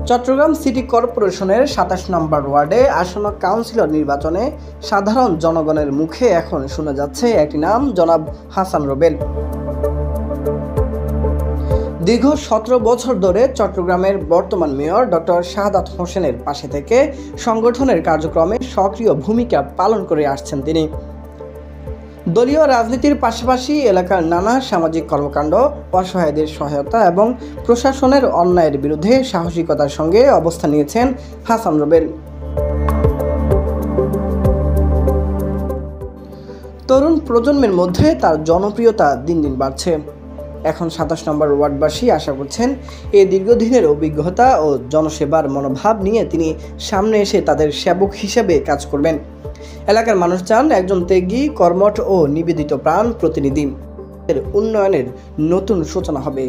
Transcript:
Chittagong city কর্পোরেশনের ২৭ নম্বর ওয়ার্ডে আসন্ন কাউন্সিলর নির্বাচনে সাধারণ জনগণের মুখে এখন শোনা যাচ্ছে একটি নাম, জনাব হাসান রুবেল। দীর্ঘ ১৭ বছর ধরে চট্টগ্রামের বর্তমান মেয়র ডক্টর শাহাদাত হোসেনের পাশে থেকে সংগঠনের কার্যক্রমে সক্রিয় ভূমিকা পালন করে আসছেন তিনি। দলীয় রাজনীতির পাশাপাশি এলাকার নানা সামাজিক কর্মকাণ্ড, অসহায়দের সহায়তা এবং প্রশাসনের অন্যায়ের বিরুদ্ধে সাহসিকতার সঙ্গে অবস্থান নিয়েছেন হাসান রুবেল। তরুণ প্রজন্মের মধ্যে তার জনপ্রিয়তা দিন দিন বাড়ছে। এখন ২৭ নম্বর ওয়ার্ডবাসী আশা করছেন এই দীর্ঘদিনের অভিজ্ঞতা ও জনসেবার মনোভাব নিয়ে তিনি সামনে এসে তাদের সেবক হিসেবে কাজ করবেন। এলাকার মানুষ চান একজন ত্যাগী, কর্মঠ ও নিবেদিত প্রাণ প্রতিনিধি। এর উন্নয়নের নতুন সূচনা হবে।